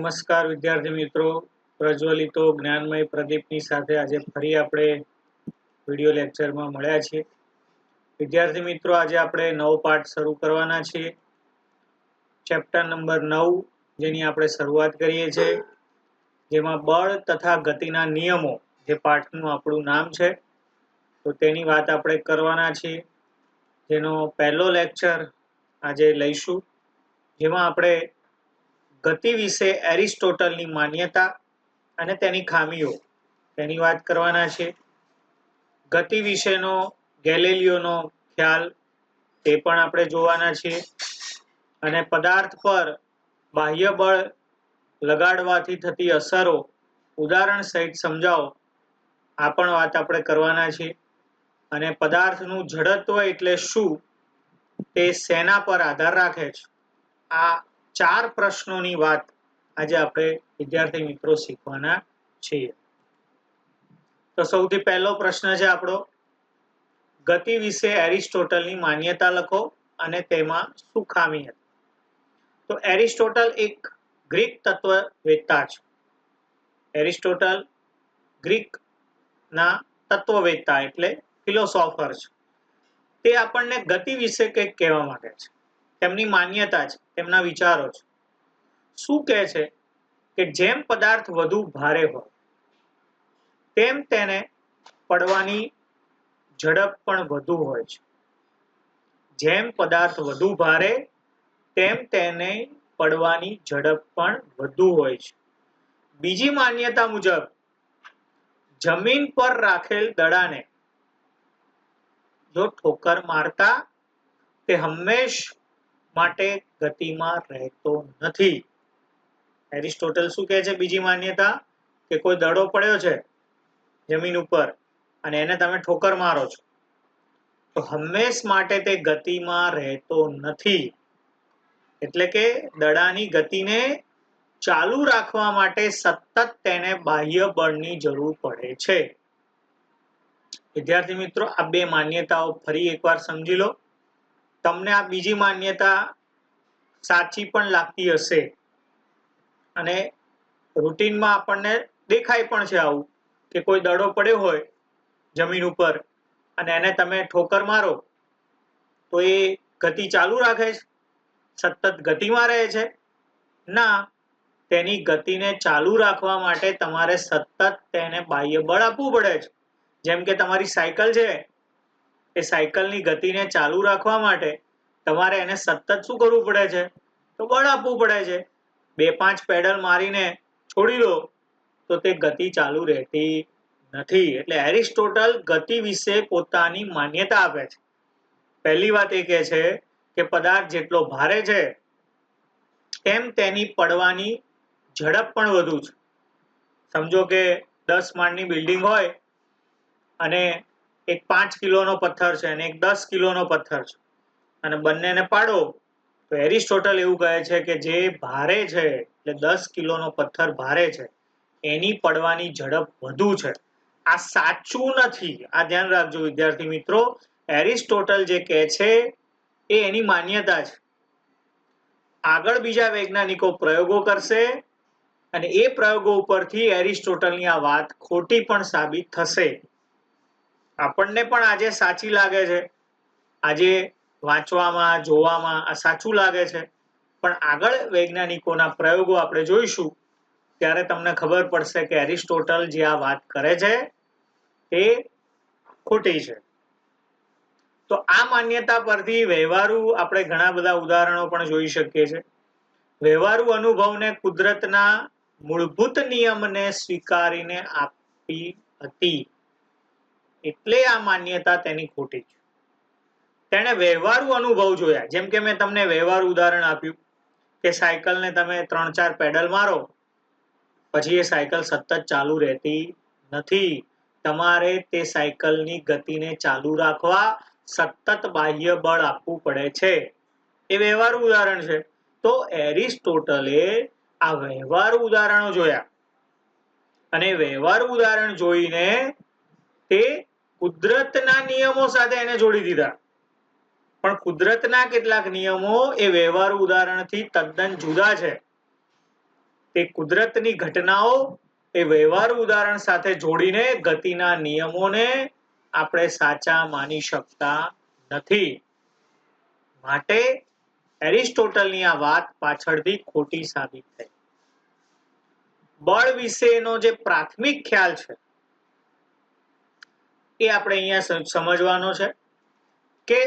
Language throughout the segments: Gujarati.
નમસ્કાર વિદ્યાર્થી મિત્રો, પ્રજ્વલિતો જ્ઞાનમય પ્રદીપની સાથે આજે ફરી આપણે વિડિયો લેક્ચરમાં મળ્યા છીએ. વિદ્યાર્થી મિત્રો, આજે આપણે નવો પાઠ શરૂ કરવાના છીએ. ચેપ્ટર નંબર 9 જેની આપણે શરૂઆત કરીએ છીએ, જેમાં બળ તથા ગતિના નિયમો જે પાઠનું આપણું નામ છે, તો તેની વાત આપણે કરવાના છીએ. જેનો પહેલો લેક્ચર આજે લઈશું, જેમાં આપણે ગતિ વિશે એરિસ્ટોટલની માન્યતા અને તેની ખામીઓ તેની વાત કરવાના છે. ગતિ વિશેનો ગેલિલિયોનો ખ્યાલ તે પણ આપણે જોવાના છીએ. અને પદાર્થ પર બાહ્ય બળ લગાડવાથી થતી અસરો ઉદાહરણ સહિત સમજાવો, આ પણ વાત આપણે કરવાના છીએ. અને પદાર્થનું જડત્વ એટલે શું, તે શેના પર આધાર રાખે છે, આ 4 પ્રશ્નોની વાત આજે આપણે વિદ્યાર્થી મિત્રો શીખવાના છીએ. તો સૌથી પહેલો પ્રશ્ન છે આપણો, ગતિ વિશે એરિસ્ટોટલની માન્યતા લખો અને તેમાં શું ખામી હતી. તો એરિસ્ટોટલ એક ગ્રીક તત્વવેત્તા છે. એરિસ્ટોટલ ગ્રીકના તત્વવેત્તા એટલે ફિલોસોફર છે. તે આપણને ગતિ વિશે કંઈક કહેવા માંગે છે. તેમની માન્યતા છે, તેમના વિચારો છે. શું કહે છે કે જેમ પદાર્થ વધુ ભારે હોય તેમ તેને પડવાની ઝડપ પણ વધુ હોય છે. જેમ પદાર્થ વધુ ભારે તેમ તેને પડવાની ઝડપ પણ વધુ હોય છે. બીજી માન્યતા મુજબ જમીન પર રાખેલ દડાને જો ઠોકર મારતા તે હંમેશ માટે ગતિમાં રહેતો નથી. એરિસ્ટોટલ શું કહે છે? બીજી માન્યતા કે કોઈ દડો પડ્યો છે જમીન ઉપર અને એને તમે ઠોકર મારો છો તો હંમેશ માટે તે ગતિમાં રહેતો નથી. એટલે કે દડાની ગતિને ચાલુ રાખવા માટે સતત તેને બાહ્ય બળની જરૂર પડે છે. વિદ્યાર્થી મિત્રો, આ બે માન્યતાઓ ફરી એકવાર સમજી લો. તમને આ બીજી માન્યતા સાચી પણ લાગતી હશે અને રૂટીનમાં આપણને દેખાય પણ છે આવું કે કોઈ દડો પડ્યો હોય જમીન ઉપર અને એને તમે ઠોકર મારો તો એ ગતિ ચાલુ રાખે છે, સતત ગતિમાં રહે છે? ના, તેની ગતિને ચાલુ રાખવા માટે તમારે સતત તેને બાહ્ય બળ આપવું પડે છે. જેમ કે તમારી સાયકલ છે, એ સાયકલની ગતિને ચાલુ રાખવા માટે તમારે એને સતત શું કરવું પડે છે? તો બળ આપવું પડે છે. 2-5 પેડલ મારીને છોડી દો તો તે ગતિ ચાલુ રહેતી નથી. એટલે એરિસ્ટોટલ ગતિ વિશે પોતાની માન્યતા આપે છે. પહેલી વાત એ કહે છે કે પદાર્થ જેટલો ભારે છે તેમ તેની પડવાની ઝડપ પણ વધુ છે. સમજો કે 10 માળની બિલ્ડિંગ હોય અને એક 5 કિલોનો પથ્થર છે અને એક 10 કિલોનો પથ્થર છે અને બંનેને પાડો તો એરિસ્ટોટલ એવું કહે છે કે જે ભારે છે એટલે 10 કિલોનો પથ્થર ભારે છે એની પડવાની ઝડપ વધુ છે. આ સાચું નથી, આ ધ્યાન રાખજો વિદ્યાર્થી મિત્રો. એરિસ્ટોટલ જે કહે છે એ એની માન્યતા છે. આગળ બીજા વૈજ્ઞાનિકો પ્રયોગો કરશે અને એ પ્રયોગો ઉપરથી એરિસ્ટોટલની આ વાત ખોટી પણ સાબિત થશે. આપણને પણ આજે સાચી લાગે છે, આજે વાંચવામાં જોવામાં આ સાચું લાગે છે, પણ આગળ વૈજ્ઞાનિકોના પ્રયોગો આપણે જોઈશું ત્યારે તમને ખબર પડશે કે એરિસ્ટોટલ જે આ વાત કરે છે તે ખોટી છે. તો આ માન્યતા પરથી વ્યવહારુ આપણે ઘણા બધા ઉદાહરણો પણ જોઈ શકીએ છીએ. વ્યવહારુ અનુભવને કુદરતના મૂળભૂત નિયમને સ્વીકારીને આપી હતી, એટલે આ માન્યતા તેની ખોટી છે. તેણે વ્યવહારુ અનુભવ જોયા. જેમ કે મેં તમને વ્યવહારુ ઉદાહરણ આપ્યું કે સાયકલને તમે 3-4 પેડલ મારો પછી એ સાયકલ સતત ચાલુ રહેતી નથી. તમારે તે સાયકલની ગતિને ચાલુ રાખવા સતત બાહ્ય બળ આપવું પડે છે. એ વ્યવહારુ ઉદાહરણ છે. તો એરિસ્ટોટલે આ વ્યવહારુ ઉદાહરણો જોયા અને વ્યવહારુ ઉદાહરણ જોઈને તે કુદરતના નિયમો સાથે એને જોડી દીધા. પણ કુદરતના કેટલાક નિયમો એ વ્યવહારુ ઉદાહરણથી તદ્દન જુદા છે. તે કુદરતની ઘટનાઓ એ વ્યવહારુ ઉદાહરણ સાથે જોડીને ગતિના નિયમોને આપણે સાચા માની શકતા નથી. માટે એરિસ્ટોટલની આ વાત પાછળથી ખોટી સાબિત થઈ. બળ વિશેનો જે પ્રાથમિક ખ્યાલ છે એ આપણે અહીંયા સમજવાનો છે કે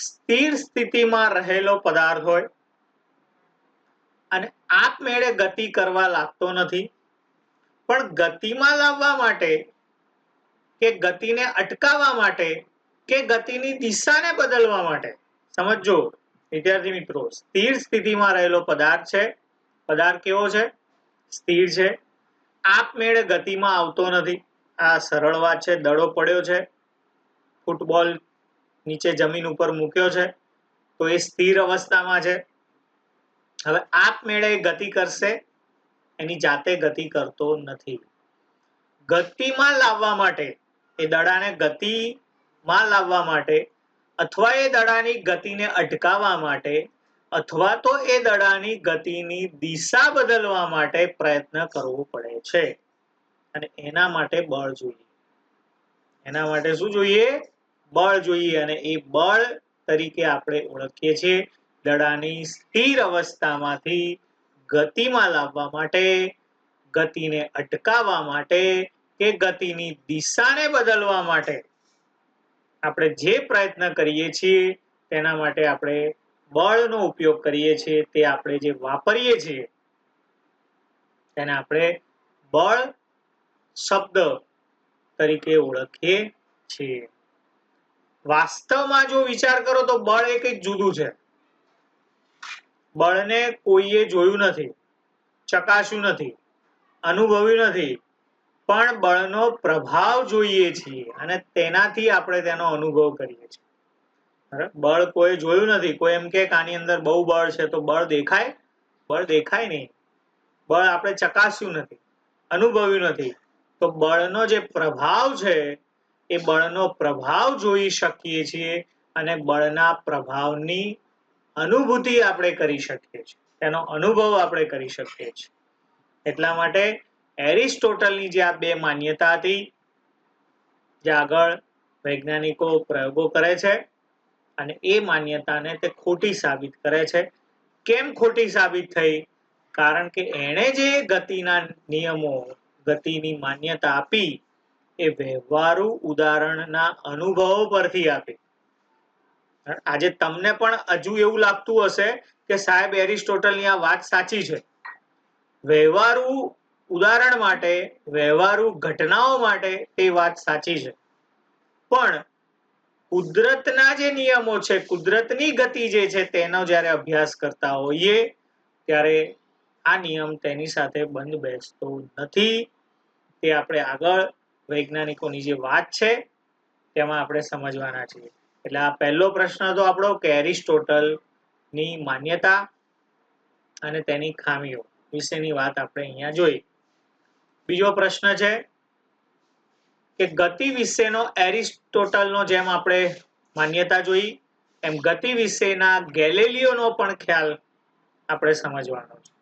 સ્થિર સ્થિતિમાં રહેલો પદાર્થ હોય અને આપમેળે ગતિ કરવા લાગતો નથી, પણ ગતિમાં લાવવા માટે કે ગતિને અટકાવવા માટે કે ગતિની દિશાને બદલવા માટે, સમજો વિદ્યાર્થી મિત્રો, સ્થિર સ્થિતિમાં રહેલો પદાર્થ છે. પદાર્થ કેવો છે? સ્થિર છે. આપમેળે ગતિમાં આવતો નથી. આ સરળ વાત છે. દડો પડ્યો છે, ફૂટબોલ નીચે જમીન ઉપર મૂક્યો છે, તો એ સ્થિર અવસ્થામાં છે. હવે આપમેળે ગતિ કરશે, એની જાતે ગતિ કરતો નથી. ગતિમાં લાવવા માટે, એ દડાને ગતિમાં લાવવા માટે, અથવા એ દડાની ગતિને અટકાવવા માટે, અથવા તો એ દડાની ગતિની દિશા બદલવા માટે પ્રયત્ન કરવો પડે છે. અને એના માટે બળ જોઈએ. એના માટે શું જોઈએ? બળ જોઈએ. અને એ બળ તરીકે આપણે ઓળખીએ છીએ દડાની સ્થિર અવસ્થામાંથી ગતિમાં લાવવા માટે, ગતિને અટકાવવા માટે કે ગતિની દિશાને બદલવા માટે આપણે જે પ્રયત્ન કરીએ છીએ તેના માટે આપણે બળનો ઉપયોગ કરીએ છીએ. તે આપણે જે વાપરીએ છીએ તેને આપણે બળ શબ્દ તરીકે ઓળખીએ છીએ. વાસ્તવમાં જો વિચાર કરો તો બળ એ કંઈક જુદું છે. બળને કોઈએ જોયું નથી, ચકાસ્યું નથી, અનુભવ્યું નથી, પણ બળનો પ્રભાવ જોઈએ છીએ અને તેનાથી આપણે તેનો અનુભવ કરીએ છીએ. બળ કોઈ જોયું નથી. કોઈ એમ કે આની અંદર બહુ બળ છે તો બળ દેખાય? બળ દેખાય નહીં. બળ આપણે ચકાસ્યું નથી, અનુભવ્યું નથી. તો બળનો જે પ્રભાવ છે એ બળનો પ્રભાવ જોઈ શકીએ છીએ અને બળના પ્રભાવની અનુભૂતિ આપણે કરી શકીએ છીએ, તેનો અનુભવ આપણે કરી શકીએ છીએ. એટલા માટે એરિસ્ટોટલની જે આ બે માન્યતા હતી, જે આગળ વૈજ્ઞાનિકો પ્રયોગો કરે છે અને એ માન્યતાને તે ખોટી સાબિત કરે છે. કેમ ખોટી સાબિત થઈ? કારણ કે એણે જે ગતિના નિયમો, ગતિની માન્યતા આપી એ વ્યવહારુ ઉદાહરણના અનુભવો પરથી આપી. આજે તમને પણ હજુ એવું લાગતું હશે કે સાહેબ એરિસ્ટોટલની આ વાત સાચી છે. વ્યવહારુ ઉદાહરણ માટે, વ્યવહારુ ઘટનાઓ માટે તે વાત સાચી છે, પણ કુદરતના જે નિયમો છે, કુદરતની ગતિ જે છે તેનો જ્યારે અભ્યાસ કરતા હોઈએ ત્યારે આ નિયમ તેની સાથે બંધ બેસતો નથી. તે આપણે આગળ વૈજ્ઞાનિકોની જે વાત છે તેમાં આપણે સમજવાના છીએ. એટલે આ પહેલો પ્રશ્ન હતો આપણો કે એરિસ્ટોટલની માન્યતા અને તેની ખામીઓ વિશેની વાત આપણે અહીંયા જોઈ. બીજો પ્રશ્ન છે કે ગતિ વિશેનો એરિસ્ટોટલનો જેમ આપણે માન્યતા જોઈ એમ ગતિ વિશેના ગેલેલિયોનો પણ ખ્યાલ આપણે સમજવાનો છે.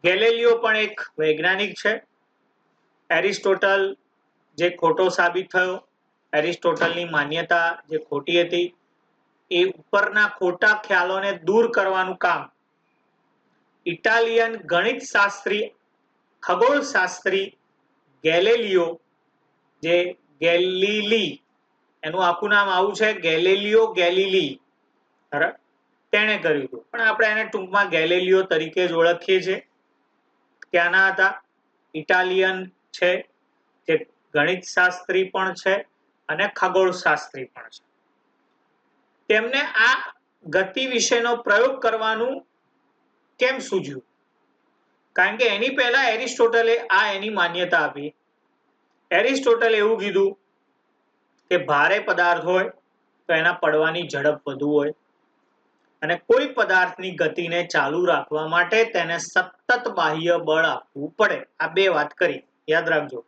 ગેલેલિયો પણ એક વૈજ્ઞાનિક છે. એરિસ્ટોટલ જે ખોટો સાબિત થયો, એરિસ્ટોટલની માન્યતા જે ખોટી હતી, એ ઉપરના ખોટા ખ્યાલોને દૂર કરવાનું કામ ઇટાલિયન ગણિતશાસ્ત્રી, ખગોળશાસ્ત્રી ગેલેલિયો, જે ગેલિલી, એનું આખું નામ આવું છે, ગેલિલિયો ગેલિલી, તેણે કર્યું હતું. પણ આપણે એને ટૂંકમાં ગેલેલિયો તરીકે જ ઓળખીએ છીએ. ક્યાંના હતા? ઇટાલિયન છે, જે ગણિતશાસ્ત્રી પણ છે અને ખગોળશાસ્ત્રી પણ છે. તેમને આ ગતિ વિશેનો પ્રયોગ કરવાનું કેમ સૂઝ્યું? કારણ કે એની પહેલા એરિસ્ટોટલે આ એની માન્યતા આપી. એરિસ્ટોટલે એવું કીધું કે ભારે પદાર્થ હોય તો એના પડવાની ઝડપ વધુ હોય અને કોઈ પદાર્થની ગતિને ચાલુ રાખવા માટે તેને સતત બાહ્ય બળ આપવું પડે. આ બે વાત કરી, યાદ રાખજો.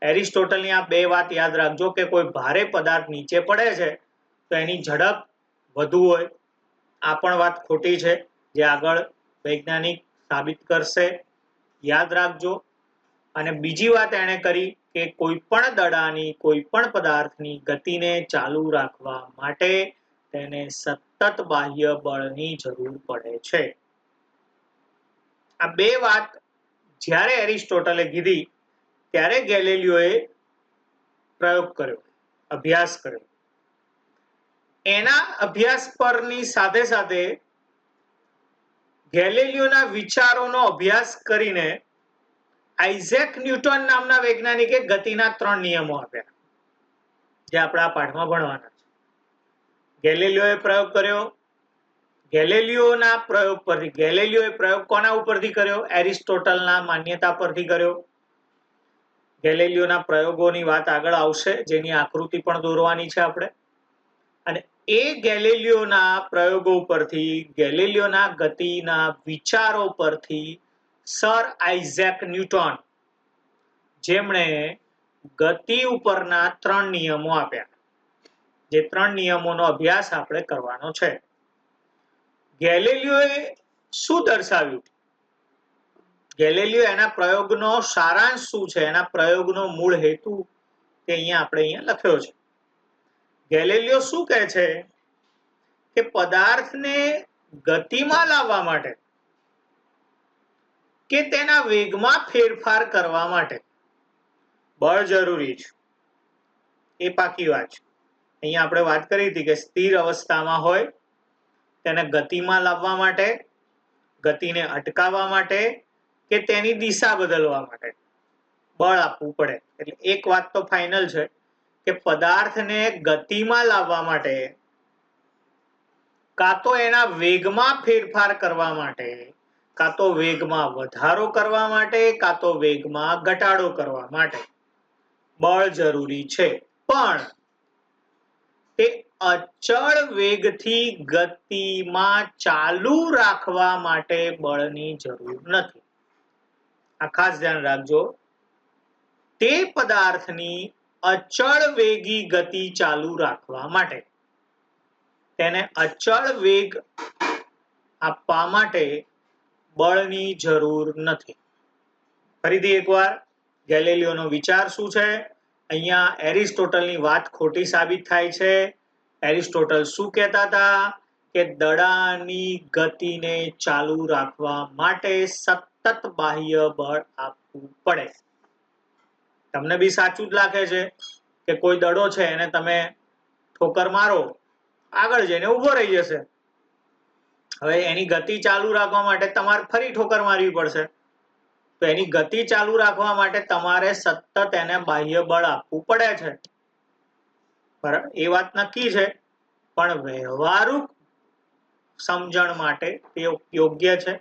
એરિસ્ટોટલની આ બે વાત યાદ રાખજો કે કોઈ ભારે પદાર્થ નીચે પડે છે તો એની ઝડપ વધુ હોય. આ પણ વાત ખોટી છે, જે આગળ વૈજ્ઞાનિક સાબિત કરશે. યાદ રાખજો. અને બીજી વાત એણે કરી કે કોઈ પણ દડાની કોઈ પણ પદાર્થની ગતિને ચાલુ રાખવા માટે તેને સતત બાહ્ય બળની જરૂર પડે છે. આ બે વાત જ્યારે એરિસ્ટોટલે કીધી ત્યારે ગેલિલિયોએ પ્રયોગ કર્યો, અભ્યાસ કર્યો. એના અભ્યાસ પરની સાથે સાથે ગેલિલિયોના વિચારોનો અભ્યાસ કરીને આઇઝેક ન્યૂટન નામના વૈજ્ઞાનિકે ગતિના 3 નિયમો આપ્યા, જે આપણા પાઠમાં ભણવાના છે. ગેલિલિયોએ પ્રયોગ કર્યો. ગેલિલિયોના પ્રયોગ પરથી, ગેલિલિયોએ પ્રયોગ કોના ઉપરથી કર્યો? એરિસ્ટોટલના માન્યતા પરથી કર્યો. ગેલિલિયોના પ્રયોગોની વાત આગળ આવશે, જેની આકૃતિ પણ દોરવાની છે આપણે. અને એ ગેલિલિયોના પ્રયોગો પરથી, ગેલિલિયોના ગતિના વિચારો પરથી સર આઇઝેક ન્યૂટન, જેમણે ગતિ ઉપરના 3 નિયમો આપ્યા, જે 3 નિયમોનો અભ્યાસ આપણે કરવાનો છે. ગેલિલિયોએ શું દર્શાવ્યું? ગેલિલિયો એના પ્રયોગનો સારાંશ શું છે, એના પ્રયોગનો મૂળ હેતુ તે અહીંયા લખ્યો છે. ગેલિલિયો શું કહે છે કે પદાર્થને ગતિમાં લાવવા માટે કે તેના વેગમાં ફેરફાર કરવા માટે બળ જરૂરી છે. એ પાકી વાત છે. અહીંયા આપણે વાત કરી હતી કે સ્થિર અવસ્થામાં હોય તેને ગતિમાં લાવવા માટે, ગતિને અટકાવવા માટે કે તેની દિશા બદલવા માટે બળ આપવું પડે. એટલે એક વાત તો ફાઇનલ છે કે પદાર્થને ગતિમાં લાવવા માટે, કાં તો એના વેગમાં ફેરફાર કરવા માટે, કાં તો વેગમાં વધારો કરવા માટે, કાં તો વેગમાં ઘટાડો કરવા માટે બળ જરૂરી છે. પણ તે અચળ વેગથી ગતિમાં ચાલુ રાખવા માટે બળની જરૂર નથી. આ ખાસ ધ્યાન રાખજો. તે પદાર્થની અચળ વેગી ગતિ ચાલુ રાખવા માટે, તેને અચળ વેગ આપવા માટે બળની જરૂર નથી. ફરીથી એકવાર, ગેલિલિયોનો વિચાર શું છે? અહીંયા એરિસ્ટોટલની વાત ખોટી સાબિત થાય છે. એરિસ્ટોટલ શું કહેતા હતા કે દડાની ગતિને ચાલુ રાખવા માટે સતત બાહ્ય બળ આપવું પડે. તમને બી સાચું જ લાગે છે કે કોઈ દડો છે એને તમે ઠોકર મારો, આગળ જઈને ઊભો રહી જશે. હવે એની ગતિ ચાલુ રાખવા માટે તમારે ફરી ઠોકર મારવી પડશે. તો એની ગતિ ચાલુ રાખવા માટે તમારે સતત એને બાહ્ય બળ આપવું પડે છે. બરાબર, એ વાત નક્કી છે. પણ વ્યવહારુ સમજણ માટે તે યોગ્ય છે.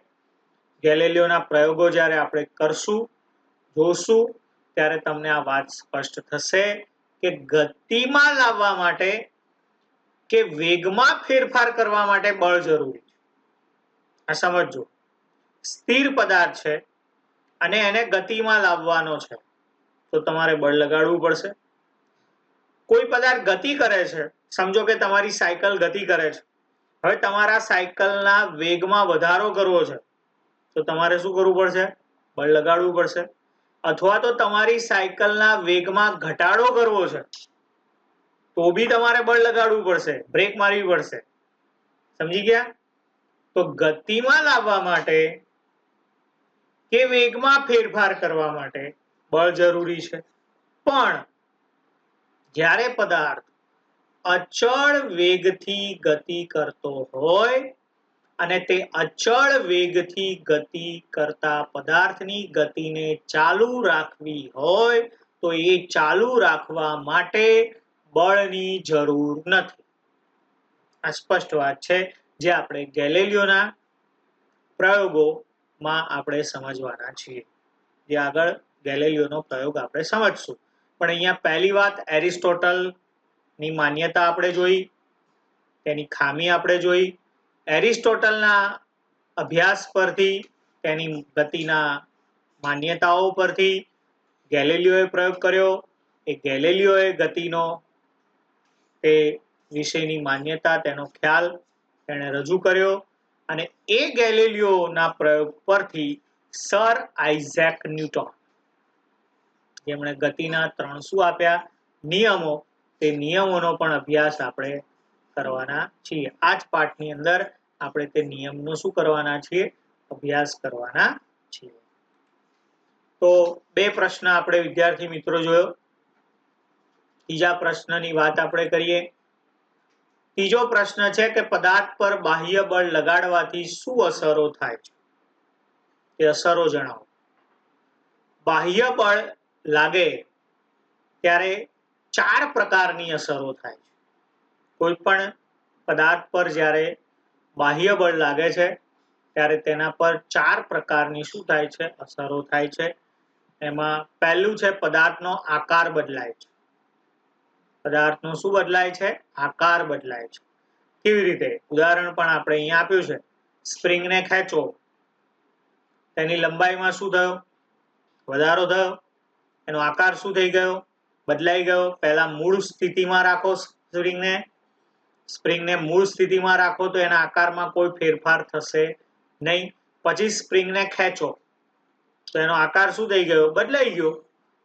ગેલિલિયોના પ્રયોગો જ્યારે આપણે કરશું, જોશું, ત્યારે તમને આ વાત સ્પષ્ટ થશે કે ગતિમાં લાવવા માટે કે વેગમાં ફેરફાર કરવા માટે બળ જરૂરી છે. આ સમજજો. સ્થિર પદાર્થ છે અને એને ગતિમાં લાવવાનો છે, તો તમારે બળ લગાડવું પડશે. કોઈ પદાર્થ ગતિ કરે છે, સમજો કે તમારી સાયકલ ગતિ કરે છે. હવે તમારા સાયકલના વેગમાં વધારો કરવો છે, તો તમારે શું કરવું પડશે? બળ લગાડવું પડશે. અથવા તો તમારી સાયકલના વેગમાં ઘટાડો કરવો છે, તો બી તમારે બળ લગાડવું પડશે, બ્રેક મારવી પડશે. સમજી ગયા? તો ગતિમાં લાવવા માટે કે વેગમાં ફેરફાર કરવા માટે બળ જરૂરી છે. પણ જ્યારે પદાર્થ અચળ વેગથી ગતિ કરતો હોય અને તે અચળ વેગથી ગતિ કરતા પદાર્થની ગતિને ચાલુ રાખવી હોય, તો એ ચાલુ રાખવા માટે બળની જરૂર નથી. આ સ્પષ્ટ વાત છે, જે આપણે ગેલિલિયોના પ્રયોગોમાં આપણે સમજવાના છીએ. જે આગળ ગેલિલિયોનો પ્રયોગ આપણે સમજશું. પણ અહીંયા પહેલી વાત, એરિસ્ટોટલની માન્યતા આપણે જોઈ, તેની ખામી આપણે જોઈ. એરિસ્ટોટલના અભ્યાસ પરથી, તેની ગતિના માન્યતાઓ પરથી ગેલિલિયોએ પ્રયોગ કર્યો. એ ગેલિલિયોએ ગતિનો તે વિષયની માન્યતા, તેનો ખ્યાલ તેણે રજૂ કર્યો. અને એ ગેલિલિયોના પ્રયોગ પરથી સર આઇઝેક ન્યૂટન, જેમણે ગતિના 3 શું આપ્યા? નિયમો. તે નિયમોનો પણ અભ્યાસ આપણે કરવાના છીએ. આ જ પાઠની અંદર આપણે તે નિયમનો શું કરવાના છીએ? અભ્યાસ કરવાના છીએ. તો 2 પ્રશ્ન આપણે વિદ્યાર્થી મિત્રો જોયો. ત્રીજા પ્રશ્નની વાત આપણે કરીએ. ત્રીજો પ્રશ્ન છે કે પદાર્થ પર બાહ્ય બળ લગાડવાથી શું અસરો થાય છે? તે અસરો જણાવો. બાહ્ય બળ લાગે ત્યારે 4 પ્રકારની અસરો થાય છે. કોઈ પણ પદાર્થ પર જ્યારે બાહ્ય બળ લાગે છે ત્યારે તેના પર 4 પ્રકારની શું થાય છે? અસરો થાય છે. એમાં પહેલું છે પદાર્થનો આકાર બદલાય છે. પદાર્થનો શું બદલાય છે? આકાર બદલાય છે. કેવી રીતે? ઉદાહરણ પણ આપણે અહીંયા આપ્યું છે. સ્પ્રિંગને ખેંચો, તેની લંબાઈમાં શું થયો? વધારો થયો. એનો આકાર શું થઈ ગયો? બદલાઈ ગયો. પહેલા મૂળ સ્થિતિમાં રાખો સ્પ્રિંગને મૂળ સ્થિતિમાં રાખો તો એના આકારમાં કોઈ ફેરફાર થશે નહીં. પછી સ્પ્રિંગને ખેંચો તો એનો આકાર શું થઈ ગયો? બદલાઈ ગયો.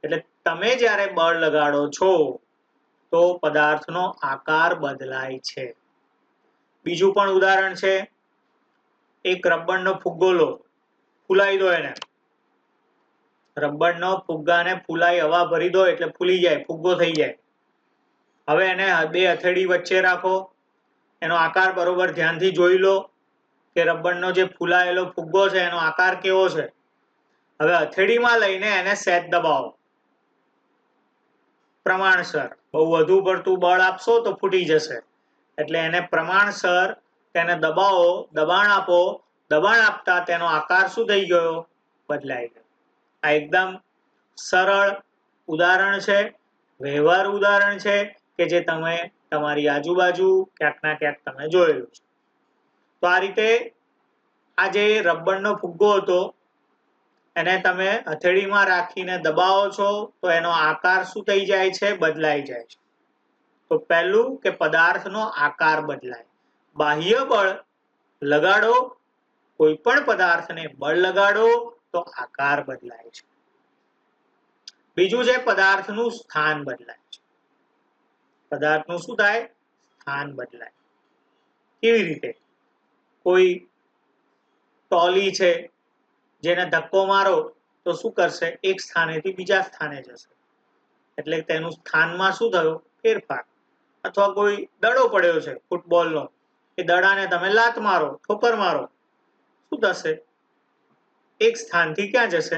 એટલે તમે જ્યારે બળ લગાડો છો તો પદાર્થનો આકાર બદલાય છે. બીજું પણ ઉદાહરણ છે. એક રબરનો ફુગ્ગો લો, ફૂલાઈ દો એને. રબરનો ફુગ્ગાને ફૂલાઈ હવા ભરી દો એટલે ફૂલી જાય, ફુગ્ગો થઈ જાય. હવે એને 2 હથેળી વચ્ચે રાખો, એનો આકાર બરોબર ધ્યાનથી જોઈ લો કે રબરનો જે ફૂલાયેલો ફુગ્ગો છે એનો આકાર કેવો છે. હવે હથેળીમાં લઈને એને સહેજ દબાવો પ્રમાણસર. બહુ વધુ પડતું બળ આપશો તો ફૂટી જશે. એટલે એને પ્રમાણસર તેને દબાવો, દબાણ આપો. દબાણ આપતા તેનો આકાર શું થઈ ગયો? બદલાઈ ગયો. આ એકદમ સરળ ઉદાહરણ છે, વ્યવહારુ ઉદાહરણ છે કે જે તમે તમારી આજુબાજુ ક્યાંક ના ક્યાંક તમે જોયેલું છે. તો આ રીતે આ જે રબરનો ફુગ્ગો હતો એને તમે હથેળીમાં રાખીને દબાવો છો તો એનો આકાર શું થઈ જાય છે? બદલાઈ જાય છે. તો પહેલું કે પદાર્થનો આકાર બદલાય. બાહ્ય બળ લગાડો, કોઈ પણ પદાર્થને બળ લગાડો તો આકાર બદલાય છે. બીજું છે પદાર્થનું સ્થાન બદલાય છે. પદાર્થનું શું થાય? સ્થાન બદલાય. કેવી રીતે? કોઈ ટોલી છે જેને ધક્કો મારો તો શું કરશે? એક સ્થાનેથી બીજા સ્થાને જશે. એટલે તેનું સ્થાનમાં શું થયું? ફેરફાર. અથવા કોઈ દડો પડ્યો છે ફૂટબોલનો, એ દડાને તમે લાત મારો, ઠોકર મારો, શું થશે? એક સ્થાનથી ક્યાં જશે?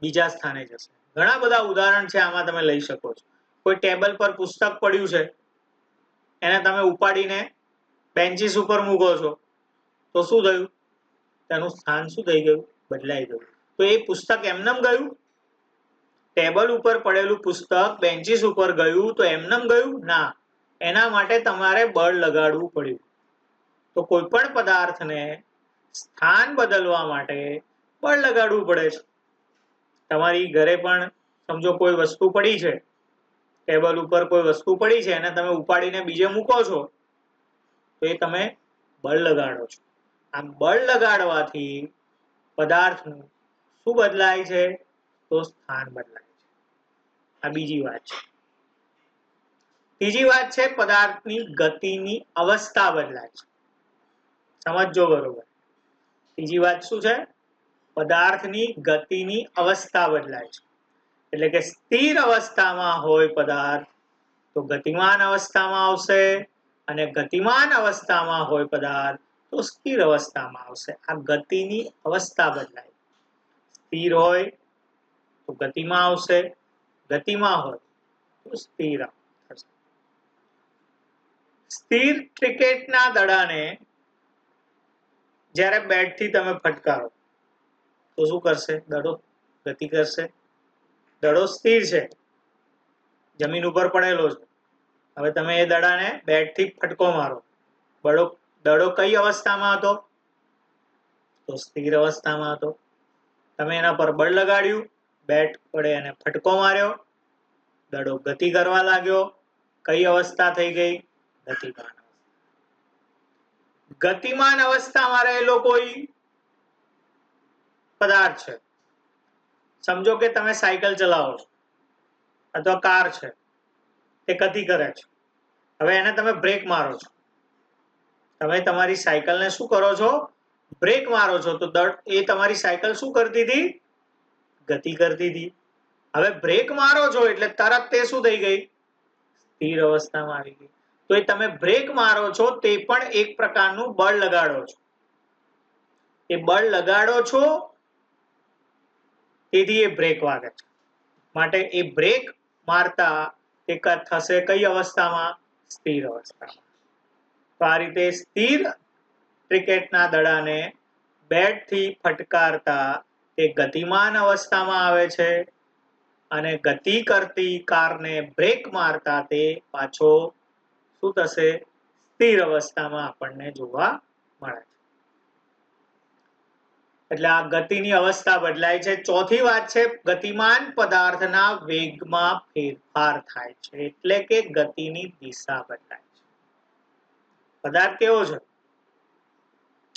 બીજા સ્થાને જશે. ઘણા બધા ઉદાહરણ છે આમાં તમે લઈ શકો છો. કોઈ ટેબલ પર પુસ્તક પડ્યું છે એને તમે ઉપાડીને બેન્ચીસ ઉપર મૂકો છો તો શું થયું? તેનું સ્થાન શું થઈ ગયું? બદલાઈ ગયું. તો એ પુસ્તક એમનેમ ગયું? ટેબલ ઉપર પડેલું પુસ્તક બેન્ચીસ ઉપર ગયું તો એમનેમ ગયું? ના, એના માટે તમારે બળ લગાડવું પડ્યું. તો કોઈ પણ પદાર્થને સ્થાન બદલવા માટે બળ લગાડવું પડે છે. તમારી ઘરે પણ સમજો કોઈ વસ્તુ પડી છે, ટેબલ ઉપર કોઈ વસ્તુ પડી છે એને તમે ઉપાડીને બીજે મૂકો છો તો એ તમે બળ લગાડો છો. આમ બળ લગાડવાથી પદાર્થનું શું બદલાય છે? તો સ્થાન બદલાય છે. આ બીજી વાત છે. ત્રીજી વાત છે પદાર્થની ગતિની અવસ્થા બદલાય છે. સમજજો બરોબર. ત્રીજી વાત શું છે? પદાર્થની ગતિની અવસ્થા બદલાય છે. એટલે કે સ્થિર અવસ્થામાં હોય પદાર્થ તો ગતિમાન અવસ્થામાં આવશે, અને ગતિમાન અવસ્થામાં હોય પદાર્થ તો સ્થિર અવસ્થામાં આવશે. આ ગતિની અવસ્થા બદલાય. સ્થિર હોય તો ગતિમાં આવશે, ગતિમાં હોય તો સ્થિર થશે. સ્થિર ક્રિકેટના દડાને જ્યારે બેટથી તમે ફટકારો તો શું કરશે? દડો ગતિ કરશે. દડો સ્થિર છે, જમીન ઉપર પડેલો છે. હવે તમે એ દડાને બેટથી ફટકો મારો, દડો કઈ અવસ્થામાં હતો? તો સ્થિર અવસ્થામાં હતો. તમે એના પર બળ લગાડ્યું, બેટ વડે એને ફટકો માર્યો, દડો ગતિ કરવા લાગ્યો. કઈ અવસ્થા થઈ ગઈ? ગતિમાન. ગતિમાન અવસ્થામાં રહેલો કોઈ પદાર્થ છે. સમજો કે તમે સાયકલ ચલાવો છો અથવા કાર છે, તે ગતિ કરે છે. હવે એને તમે બ્રેક મારો છો, તમે તમારી સાયકલને શું કરો છો? બ્રેક મારો છો, તો એ તમારી સાયકલ શું કરતી હતી? ગતિ કરતી હતી. હવે બ્રેક મારો છો એટલે તરત તે શું થઈ ગઈ? સ્થિર અવસ્થામાં આવી ગઈ. તો એ તમે બ્રેક મારો છો તે પણ એક પ્રકારનું બળ લગાડો છો. એ બળ લગાડો છો તેથી એ બ્રેક વાગે છે. માટે એ બ્રેક મારતા તે થશે કઈ અવસ્થામાં? સ્થિર અવસ્થામાં. તો આ રીતે સ્થિર ક્રિકેટના દડાને બેટથી ફટકારતા તે ગતિમાન અવસ્થામાં આવે છે અને ગતિ કરતી કારને બ્રેક મારતા તે પાછો શું થશે? સ્થિર અવસ્થામાં આપણને જોવા મળે છે. એટલે આ ગતિની અવસ્થા બદલાય છે. ચોથી વાત છે, ગતિમાન પદાર્થના વેગમાં ફેરફાર થાય છે, એટલે કે ગતિની દિશા બદલાય છે. પદાર્થ કેવો છે?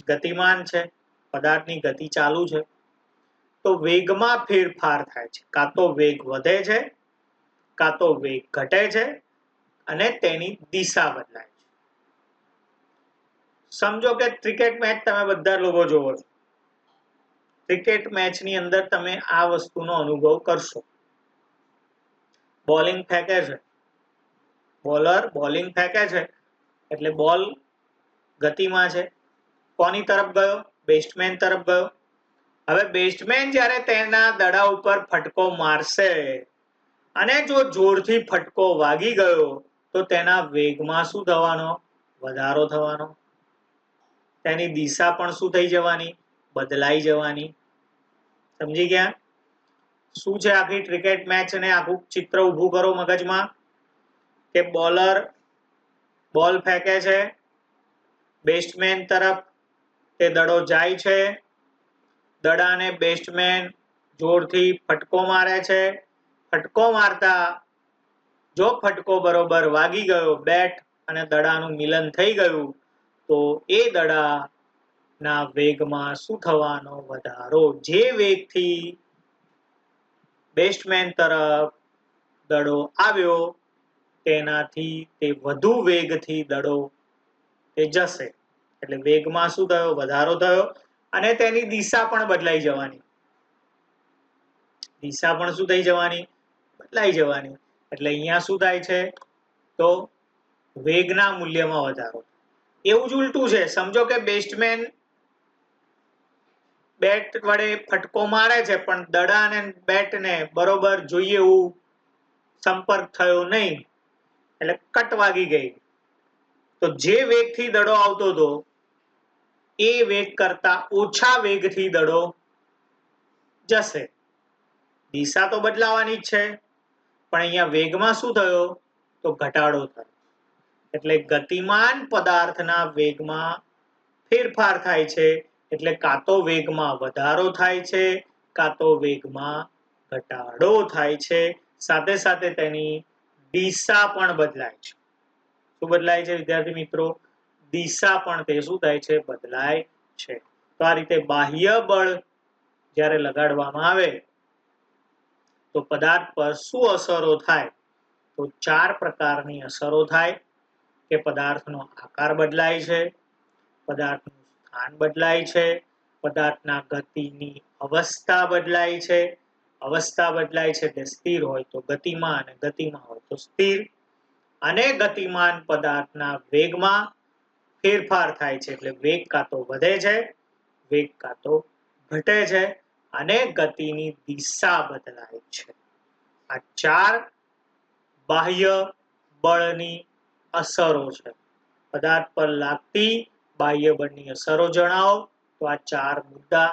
ગતિમાન છે, પદાર્થની ગતિ ચાલુ છે, તો વેગમાં ફેરફાર થાય છે. કાં તો વેગ વધે છે, કાં તો વેગ ઘટે છે અને તેની દિશા બદલાય છે. સમજો કે ક્રિકેટ મેચ તમે બધા લોકો જોવો છો. ક્રિકેટ મેચની અંદર તમે આ વસ્તુનો અનુભવ કરશો. બોલિંગ ફેંકે છે, બોલર બોલિંગ ફેંકે છે એટલે બોલ ગતિમાં છે. કોની તરફ ગયો? બેટ્સમેન તરફ ગયો. હવે બેટ્સમેન જ્યારે તેના દડા ઉપર ફટકો મારશે અને જો જોરથી ફટકો વાગી ગયો તો તેના વેગમાં શું થવાનો? વધારો થવાનો. તેની દિશા પણ શું થઈ જવાની? બદલાઈ જવાની. સમજી ગયા? શું છે આખી ક્રિકેટ મેચ ને આખું ચિત્ર ઊભું કરો મગજમાં કે બોલર બોલ ફેંકે છે, બેટ્સમેન તરફ તે દડો જાય છે, દડાને બેટ્સમેન જોરથી ફટકો મારે છે. ફટકો મારતા જો ફટકો બરોબર વાગી ગયો, બેટ અને દડાનું મિલન થઈ ગયું, તો એ દડાના વેગમાં શું થવાનો? વધારો. જે વેગથી બેટ્સમેન તરફ દડો આવ્યો તેનાથી તે વધુ વેગથી દડો તે જશે. એટલે વેગમાં શું થયો? વધારો થયો અને તેની દિશા પણ બદલાઈ જવાની. દિશા પણ શું થઈ જવાની? બદલાઈ જવાની. એટલે અહીંયા શું થાય છે? તો વેગના મૂલ્યમાં વધારો. એવું જ ઉલટું છે. સમજો કે બેટ્સમેન બેટ વડે ફટકો મારે છે પણ દડા અને બેટને બરોબર જોઈએ એવું સંપર્ક થયો નહીં એટલે કટ વાગી ગઈ. તો જે વેગથી દડો આવતો હતો એ વેગ કરતા ઓછા વેગથી દડો જશે. દિશા તો બદલાવાની જ છે પણ અહીંયા વેગમાં શું થયો? તો ઘટાડો થયો. એટલે ગતિમાન પદાર્થના વેગમાં ફેરફાર થાય છે. એટલે કાં તો વેગમાં વધારો થાય છે, કાં તો વેગમાં ઘટાડો થાય છે. સાથે સાથે તેની દિશા પણ બદલાય છે. શું બદલાય છે વિદ્યાર્થી મિત્રો? દિશા પણ તે શું થાય છે? બદલાય છે. તો આ રીતે બાહ્ય બળ જ્યારે લગાડવામાં આવે તો પદાર્થ પર શું અસરો થાય? તો 4 પ્રકારની અસરો થાય કે પદાર્થનો આકાર બદલાય છે, પદાર્થનું સ્થાન બદલાય છે, પદાર્થના ગતિની અવસ્થા બદલાય છે. અવસ્થા બદલાય છે તે સ્થિર હોય તો ગતિમાં અને ગતિમાં હોય તો સ્થિર. અને ગતિમાન પદાર્થના વેગમાં ફેરફાર થાય છે. એટલે વેગ કાં તો વધે છે, વેગ કાં તો ઘટે છે અને ગતિની દિશા બદલાય છે. આ 4 બાહ્ય બળની અસરો છે. પદાર્થ પર લાગતી બાહ્ય બળની અસરો જણાવો. તો આ 4 મુદ્દા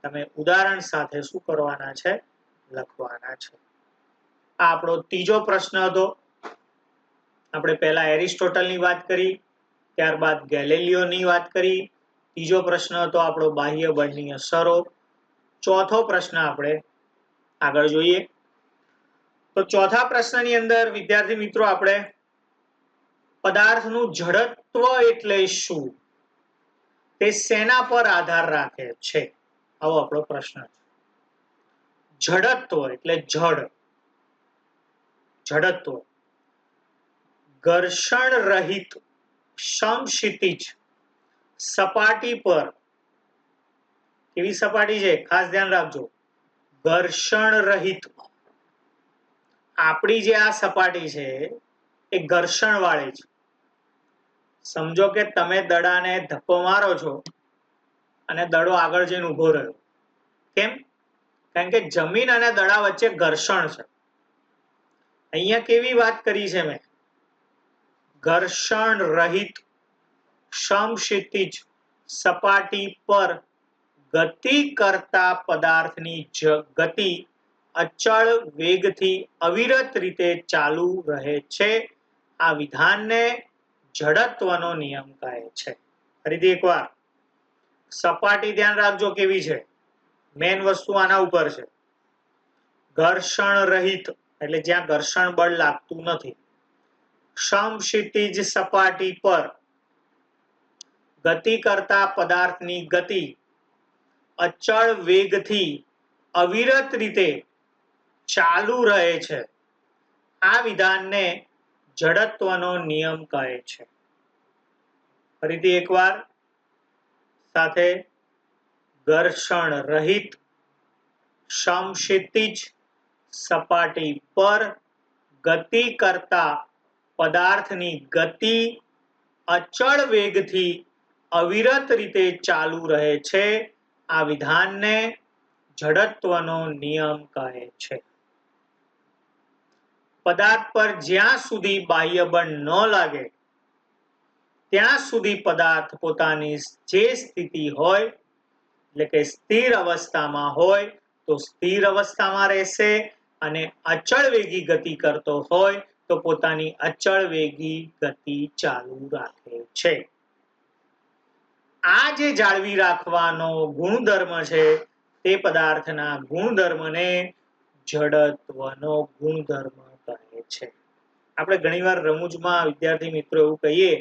તમે ઉદાહરણ સાથે શું કરવાના છે? લખવાના છે. આ આપણો ત્રીજો પ્રશ્ન હતો. આપણે પહેલા એરિસ્ટોટલની વાત કરી, ત્યારબાદ ગેલિલિયોની વાત કરી. ત્રીજો પ્રશ્ન હતો આપણો બાહ્ય બળની અસરો. ચોથો પ્રશ્ન આપણે આગળ જોઈએ. તો ચોથા પ્રશ્નની અંદર વિદ્યાર્થી મિત્રો આપણે પદાર્થનું જડત્વ એટલે શું? તે શેના પર આધાર રાખે છે? આવો આપણો પ્રશ્ન છે. જડત્વ એટલે જડત્વ, ઘર્ષણ રહિત સમક્ષિતિજ સપાટી પર, કેવી સપાટી છે ખાસ ધ્યાન રાખજો, ઘર્ષણ રહિત. આપણી જે આ સપાટી છે એ ઘર્ષણ વાળી છે. સમજો કે તમે દડાને ધક્કો મારો છો અને દડો આગળ જઈને ઉભો રહ્યો. કેમ? કારણ કે જમીન અને દડા વચ્ચે ઘર્ષણ છે. અહીંયા કેવી વાત કરી છે મેં? ઘર્ષણ રહિત સમક્ષિતિજ સપાટી પર ગતિ કરતા પદાર્થની ગતિ અચળ વેગથી અવિરત રીતે ચાલુ રહે છે. આ વિધાનને જડત્વનો નિયમ કહે છે. ફરીથી એકવાર, સપાટી ધ્યાન રાખજો કેવી છે. મેન વસ્તુ આના ઉપર છે. ઘર્ષણ રહિત એટલે જ્યાં ઘર્ષણ બળ લાગતું નથી. સમક્ષિતિજ સપાટી પર ગતિ કરતા પદાર્થની ગતિ અચળ વેગથી અવિરત રીતે ચાલુ રહે છે. આ વિધાનને જડત્વનો નિયમ કહે છે. ફરીથી એકવાર સાથે, ઘર્ષણ રહિત સમક્ષિતિજ સપાટી પર ગતિ કરતા પદાર્થની ગતિ અચળ વેગથી અવિરત રીતે ચાલુ રહે છે. આ વિધાનને જડત્વનો નિયમ કહે છે. પદાર્થ પર જ્યાં સુધી બાહ્ય બળ ન લાગે ત્યાં સુધી પદાર્થ પોતાની જે સ્થિતિ હોય, એટલે કે સ્થિર અવસ્થામાં હોય તો સ્થિર અવસ્થામાં રહેશે, અને અચળ વેગી ગતિ કરતો હોય તો પોતાની અચળ વેગી ગતિ ચાલુ રાખે છે. આ જે જાળવી રાખવાનો ગુણધર્મ છે તે પદાર્થના ગુણધર્મને જડત્વનો ગુણધર્મ કહે છે. આપણે ઘણીવાર રમૂજમાં વિદ્યાર્થી મિત્રો એવું કહીએ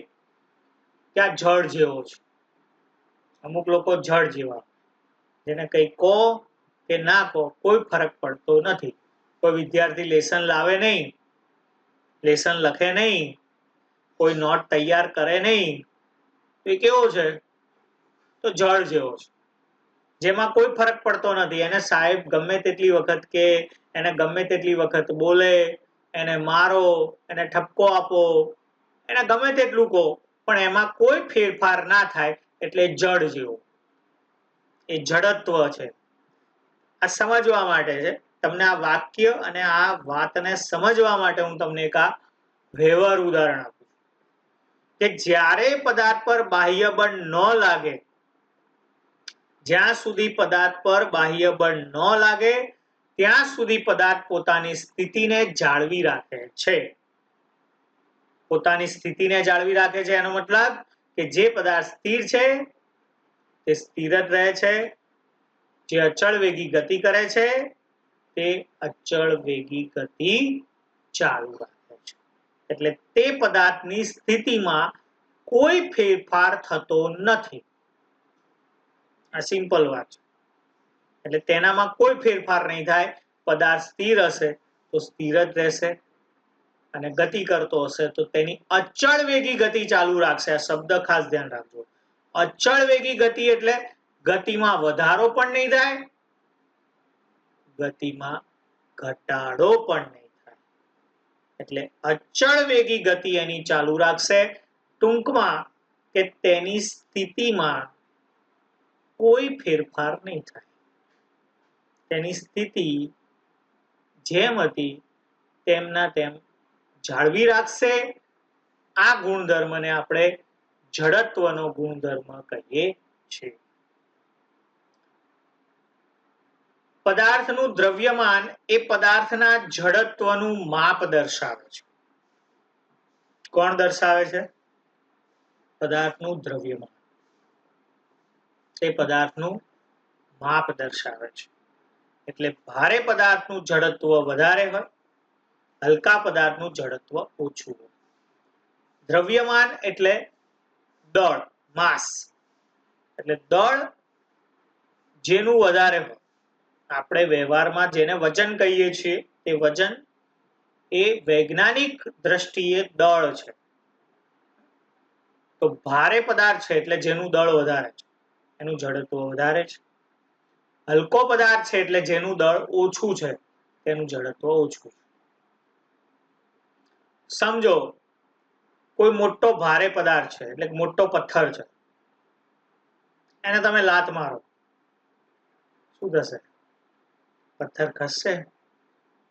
કે આ જળ જેવો છે. અમુક લોકો જળ જેવા, જેને કઈ કહો કે ના કહો કોઈ ફરક પડતો નથી. કોઈ વિદ્યાર્થી લેસન લાવે નહીં, લેસન લખે નહીં, કોઈ નોટ તૈયાર કરે નહીં, તો એ કેવો છે? તો જળ જેવો છે, જેમાં કોઈ ફરક પડતો નથી. એને સાહેબ ગમે તેટલી વખત કે, એને ગમે તેટલી વખત બોલે, એને મારો, એને ઠપકો આપો, એને ગમે તેટલું કહો, પણ એમાં કોઈ ફેરફાર ના થાય, એટલે જળ જેવો. એ જડત્વ છે. આ સમજવા માટે છે. તમને આ વાક્ય અને આ વાતને સમજવા માટે હું તમને એક આ વ્યવહાર ઉદાહરણ આપું કે જ્યારે પદાર્થ પર બાહ્ય બળ ન લાગે, જ્યાં સુધી પદાર્થ પર બાહ્ય બળ ન લાગે ત્યાં સુધી પદાર્થ પોતાની સ્થિતિને જાળવી રાખે છે. પોતાની સ્થિતિને જાળવી રાખે છે એનો મતલબ કે જે પદાર્થ સ્થિર છે તે સ્થિર જ રહે છે, જે અચળ વેગી ગતિ કરે છે તે અચળ વેગી ગતિ ચાલુ રાખે છે. એટલે તે પદાર્થની સ્થિતિમાં કોઈ ફેરફાર થતો નથી. આ સિમ્પલ વાત છે. એટલે તેનામાં કોઈ ફેરફાર નહીં થાય. પદાર્થ સ્થિર હશે તો સ્થિર જ રહેશે, અને ગતિ કરતો હશે તો તેની અચળ વેગી ગતિ ચાલુ રાખશે. આ શબ્દ ખાસ ધ્યાન રાખજો. અચળ વેગી ગતિ એટલે ગતિમાં વધારો પણ નહીં થાય, ગતિમાં ઘટાડો પણ નહીં થાય. એટલે અચળ વેગી ગતિ એની ચાલુ રાખશે. ટૂંકમાં કે તેની સ્થિતિમાં કોઈ ફેરફાર નહીં થાય. તેની સ્થિતિ જેમ હતી તેમના તેમ જાળવી રાખશે. આ ગુણધર્મને આપણે જડત્વનો ગુણધર્મ કહીએ છીએ. પદાર્થનું દ્રવ્યમાન એ પદાર્થના જડત્વનું માપ દર્શાવે છે. કોણ દર્શાવે છે? પદાર્થનું દ્રવ્યમાન એ પદાર્થનું માપ દર્શાવે છે. એટલે ભારે પદાર્થનું જડત્વ વધારે હોય, હલકા પદાર્થનું જડત્વ ઓછું હોય. દ્રવ્યમાન એટલે દળ, માસ. એટલે દળ જેનું વધારે હોય, આપણે વ્યવહારમાં જેને વજન કહીએ છીએ તે વજન એ વૈજ્ઞાનિક દ્રષ્ટિએ દળ છે. તો ભારે પદાર્થ છે એટલે જેનું દળ વધારે છે એનું જડત્વ વધારે છે. હલકો પદાર્થ છે એટલે જેનું દળ ઓછું છે તેનું જડત્વ ઓછું છે. સમજો કોઈ મોટો ભારે પદાર્થ છે એટલે મોટો પથ્થર છે, એને તમે લાત મારો, શું થશે? પથ્થર ખસશે?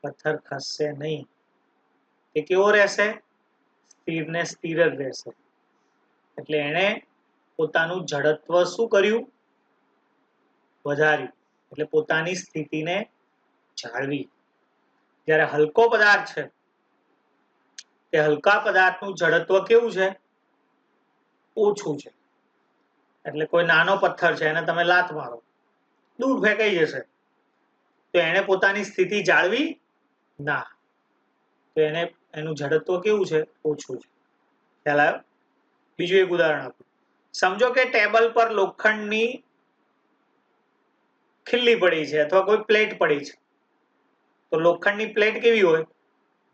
પથ્થર ખસશે નહીં. એ કેવો રહેશે? સ્થિર ને સ્થિર જ રહેશે. એટલે એને પોતાનું જડત્વ શું કર્યું? વધાર્યું. એટલે પોતાની સ્થિતિને જાળવી. જ્યારે હલકો પદાર્થ છે તે હલકા પદાર્થનું જડત્વ કેવું છે? ઓછું છે. એટલે કોઈ નાનો પથ્થર છે એને તમે લાત મારો, દૂર ફેંકાઈ જશે. તો એને પોતાની સ્થિતિ જાળવી ના, તો એને એનું જડત્વ કેવું છે? ઓછું છે. ખ્યાલ આવ્યો? બીજું એક ઉદાહરણ આપું. સમજો કે ટેબલ પર લોખંડની ખીલ્લી પડી છે અથવા કોઈ પ્લેટ પડી છે. તો લોખંડની પ્લેટ કેવી હોય?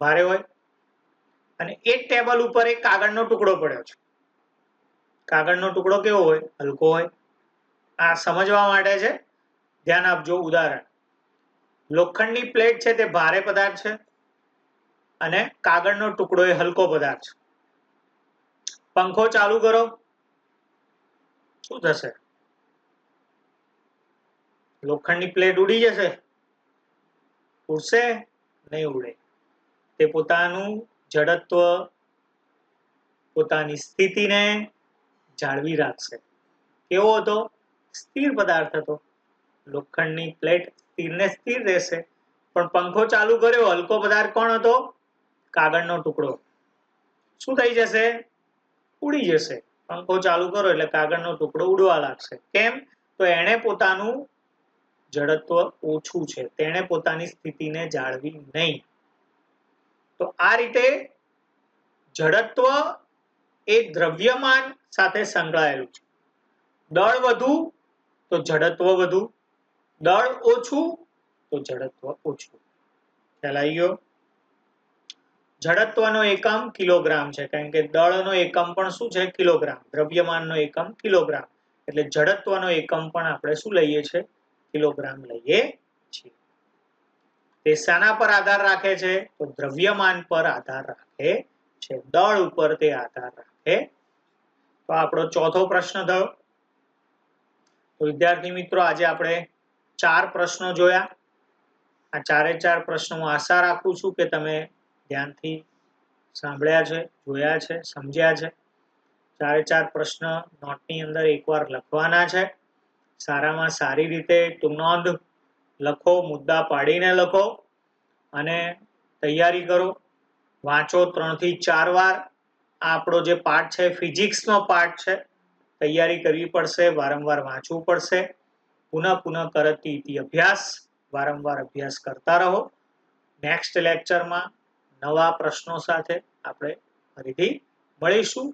ભારે હોય. અને એ ટેબલ ઉપર એક કાગળનો ટુકડો પડ્યો છે. કાગળનો ટુકડો કેવો હોય? હલકો હોય. આ સમજવા માટે છે, ધ્યાન આપજો. ઉદાહરણ, લોખંડની પ્લેટ છે તે ભારે પદાર્થ છે અને કાગળનો ટુકડો એ હલકો પદાર્થ છે. પંખો ચાલુ કરો, શું થશે? લોખંડની પ્લેટ ઉડી જશે? ઉડશે? નહીં ઉડે. તે પોતાનું જડત્વ, પોતાની સ્થિતિને જાળવી રાખશે. કેવો હતો? સ્થિર પદાર્થ હતો. લોખંડની પ્લેટ સ્થિર ને સ્થિર રહેશે. પણ પંખો ચાલુ કર્યો, હલકો પદાર્થ કોણ હતો? કાગળનો ટુકડો. શું થઈ જશે? ઉડી જશે. પંખો ચાલુ કરો એટલે કાગળનો ટુકડો ઉડવા લાગશે. કેમ? તો એને પોતાનું જડત્વ ઓછું છે, તેણે પોતાની સ્થિતિને જાળવી નહીં. તો આ રીતે જડત્વ એ દ્રવ્યમાન સાથે સંકળાયેલું છે. દળ વધુ તો જડત્વ વધુ, દળ ઓછું તો જડત્વ ઓછું. ખ્યાલ આવી ગયો? જડત્વનો એકમ કિલોગ્રામ છે, કારણ કે દળનો એકમ પણ શું છે? કિલોગ્રામ. દ્રવ્યમાનનો એકમ કિલોગ્રામ. એટલે જડત્વનો એકમ પણ આપણે શું લઈએ છીએ? કિલોગ્રામ લઈએ છીએ. તે શાના પર આધાર રાખે છે? તો દ્રવ્યમાન પર આધાર રાખે છે, દળ ઉપર તે આધાર રાખે. તો આપણો ચોથો પ્રશ્ન થયો. તો વિદ્યાર્થી મિત્રો, આજે આપણે 4 પ્રશ્નો જોયા. આ 4 પ્રશ્નો હું આશા રાખું છું કે તમે ધ્યાનથી સાંભળ્યા છે, જોયા છે, સમજ્યા છે. 4 પ્રશ્ન નોટની અંદર એકવાર લખવાના છે. સારામાં સારી રીતે નોંધ લખો, મુદ્દા પાડીને લખો અને તૈયારી કરો. વાંચો 3 થી 4 વાર. આ આપણો જે પાઠ છે ફિઝિક્સનો પાઠ છે, તૈયારી કરવી પડશે, વારંવાર વાંચવું પડશે. પુનઃ કરતી ઇતિ અભ્યાસ, વારંવાર અભ્યાસ કરતા રહો. નેક્સ્ટ લેક્ચરમાં નવા પ્રશ્નો સાથે આપણે ફરીથી મળીશું.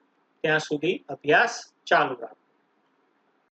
ત્યાં સુધી અભ્યાસ ચાલુ રાખો.